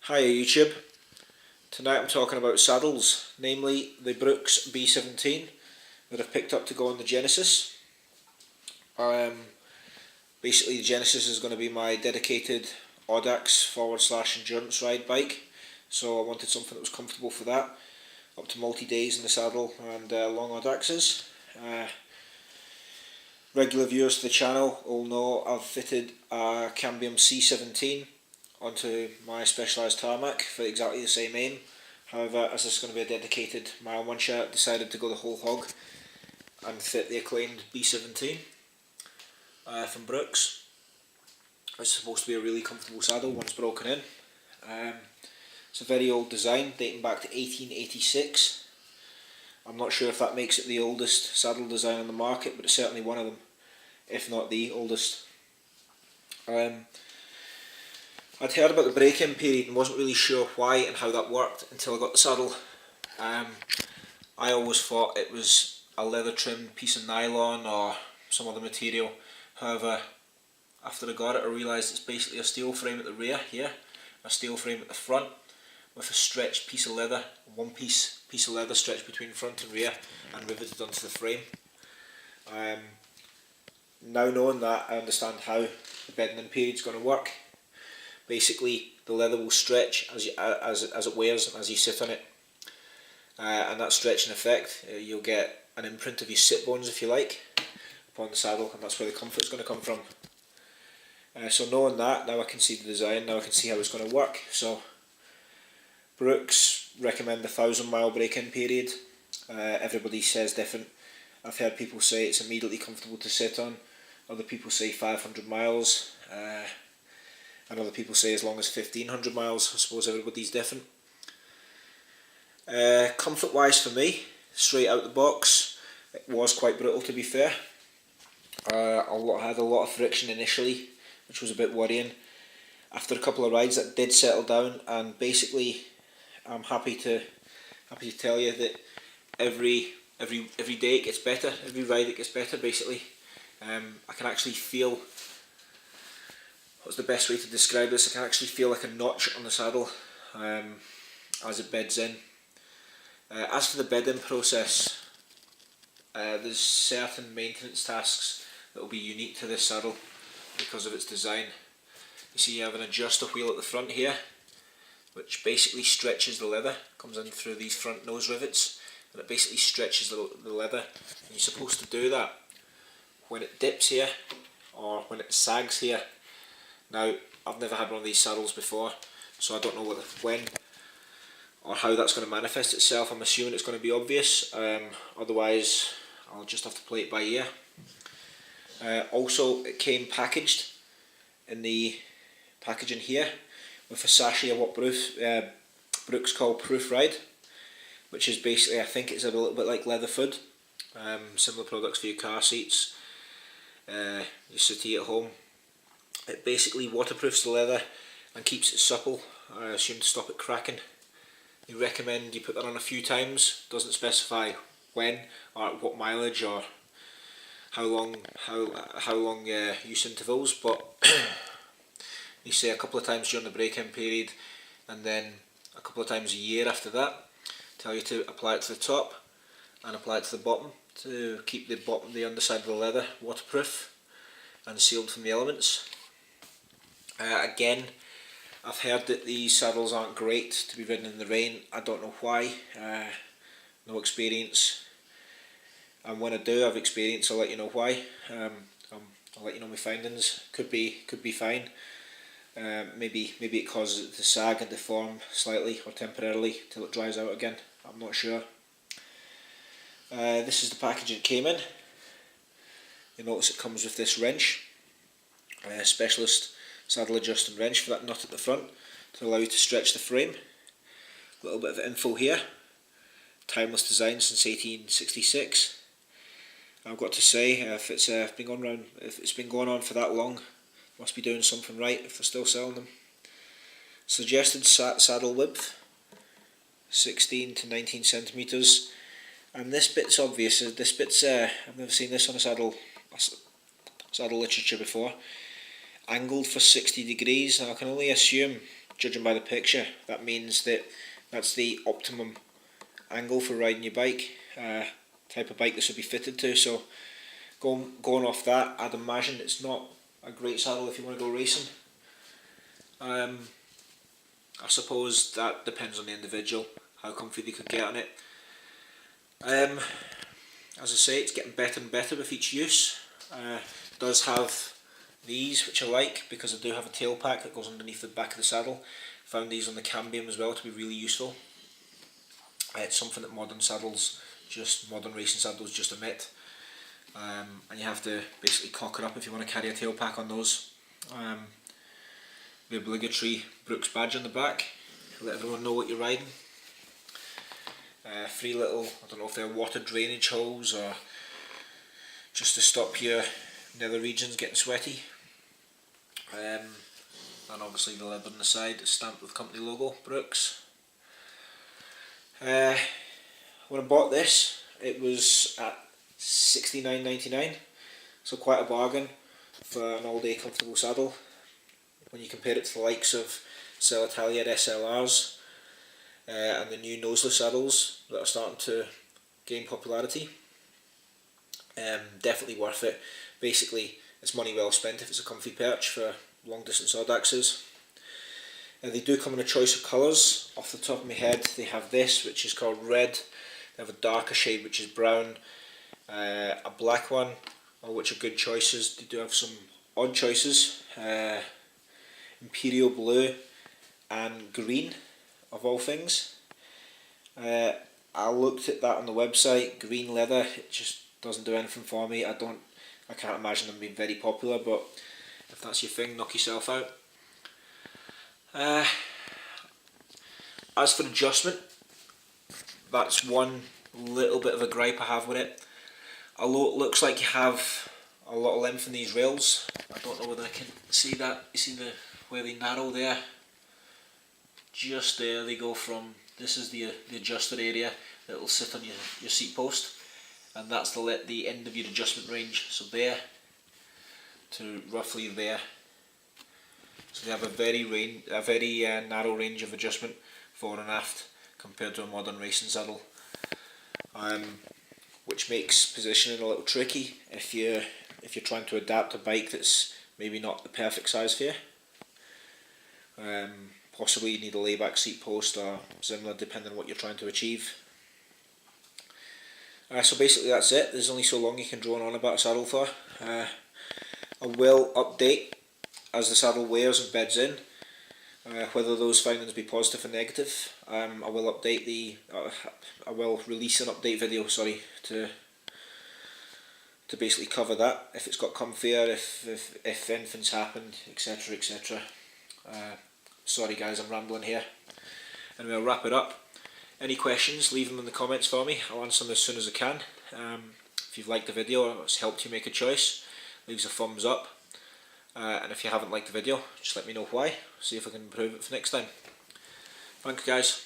Hi YouTube. Tonight I'm talking about saddles, namely the Brooks B17 that I've picked up to go on the Genesis. Basically the Genesis is going to be my dedicated Audax / endurance ride bike, so I wanted something that was comfortable for that, up to multi-days in the saddle and long Audaxes. Regular viewers to the channel will know I've fitted a Cambium C17 onto my Specialized tarmac for exactly the same aim. However, as this is going to be a dedicated mile muncher, I decided to go the whole hog and fit the acclaimed B17 from Brooks. It's supposed to be a really comfortable saddle once broken in. It's a very old design dating back to 1886. I'm not sure if that makes it the oldest saddle design on the market, but it's certainly one of them, if not the oldest. I'd heard about the break-in period and wasn't really sure why and how that worked until I got the saddle. I always thought it was a leather trimmed piece of nylon or some other material. However, after I got it, I realised it's basically a steel frame at the rear here, a steel frame at the front with a stretched piece of leather, one piece of leather stretched between front and rear and riveted onto the frame. Now knowing that, I understand how the bedding in period is going to work. Basically, the leather will stretch as it wears and as you sit on it, and that stretching effect, you'll get an imprint of your sit bones, if you like, upon the saddle, and that's where the comfort is going to come from. So knowing that, now I can see the design, now I can see how it's going to work. So Brooks recommend the 1,000 mile break-in period. Everybody says different. I've heard people say it's immediately comfortable to sit on, other people say 500 miles, and other people say as long as 1,500 miles. I suppose everybody's different. Comfort wise for me, straight out the box, it was quite brittle, to be fair. I had a lot of friction initially, which was a bit worrying. After a couple of rides that did settle down, and basically I'm happy to tell you that every day it gets better, every ride it gets better basically. I can actually feel, what's the best way to describe this, I can actually feel like a notch on the saddle as it beds in. As for the bedding process, there's certain maintenance tasks that will be unique to this saddle because of its design. You see, you have an adjuster wheel at the front here, which basically stretches the leather, comes in through these front nose rivets, and it basically stretches the leather. And you're supposed to do that when it dips here or when it sags here. Now, I've never had one of these saddles before, so I don't know when or how that's going to manifest itself. I'm assuming it's going to be obvious, otherwise I'll just have to play it by ear. Also, it came packaged in the packaging here with a sachet of what Brooks call Proof Ride, which is basically, I think it's a little bit like leather food, similar products for your car seats, your settee at home. It basically waterproofs the leather and keeps it supple, I assume to stop it cracking. You recommend you put that on a few times, doesn't specify when or at what mileage or how long use intervals, but you say a couple of times during the break-in period and then a couple of times a year after that. Tell you to apply it to the top and apply it to the bottom to keep the underside of the leather waterproof and sealed from the elements. Again, I've heard that these saddles aren't great to be ridden in the rain. I don't know why, no experience, and when I do have experience I'll let you know why. I'll let you know my findings. Could be fine. Maybe it causes it to sag and deform slightly or temporarily till it dries out again. I'm not sure. This is the package it came in. You'll notice it comes with this wrench, a specialist saddle adjusting wrench for that nut at the front to allow you to stretch the frame. A little bit of info here. Timeless design since 1866. I've got to say, if it's been going on for that long, must be doing something right if they're still selling them. Suggested saddle width 16 to 19 centimeters, and this bit's obvious. I've never seen this on a saddle literature before. Angled for 60 degrees. Now I can only assume judging by the picture, that means that that's the optimum angle for riding your bike, type of bike this would be fitted to. So going off that, I'd imagine it's not a great saddle if you want to go racing. I suppose that depends on the individual, how comfy they could get on it. As I say, it's getting better and better with each use. It does have these, which I like, because I do have a tail pack that goes underneath the back of the saddle. Found these on the Cambium as well to be really useful. It's something that modern racing saddles just omit. And you have to basically cock it up if you want to carry a tail pack on those. The obligatory Brooks badge on the back, let everyone know what you're riding. 3 little, I don't know if they're water drainage holes or just to stop your nether regions getting sweaty. And obviously the leather on the side is stamped with company logo, Brooks. When I bought this, it was at $69.99, so quite a bargain for an all-day comfortable saddle when you compare it to the likes of Cellitalia SLRs and the new noseless saddles that are starting to gain popularity. Definitely worth it. Basically, it's money well spent if it's a comfy perch for long distance odd axes. They do come in a choice of colours. Off the top of my head, they have this, which is called red. They have a darker shade, which is brown. A black one, which are good choices. They do have some odd choices. Imperial blue and green, of all things. I looked at that on the website. Green leather, it just doesn't do anything for me. I can't imagine them being very popular, but if that's your thing, knock yourself out. As for adjustment, that's one little bit of a gripe I have with it. Although it looks like you have a lot of length in these rails, I don't know whether I can see that. You see where they narrow there? Just there they go from, this is the adjusted area that will sit on your seat post, and that's the end of your adjustment range, so there to roughly there. So they have a very narrow range of adjustment fore and aft compared to a modern racing saddle, which makes positioning a little tricky if you're trying to adapt a bike that's maybe not the perfect size for you. Possibly you need a layback seat post or similar, depending on what you're trying to achieve. So basically that's it. There's only so long you can drone on about a saddle for. I will update as the saddle wears and beds in, whether those findings be positive or negative. I will update I will release an update video, to basically cover that, if it's got comfier, if anything's happened, etc, etc. Sorry guys, I'm rambling here. Anyway, I'll wrap it up. Any questions, leave them in the comments for me. I'll answer them as soon as I can. If you've liked the video or it's helped you make a choice, leave us a thumbs up. And if you haven't liked the video, just let me know why. See if I can improve it for next time. Thank you guys.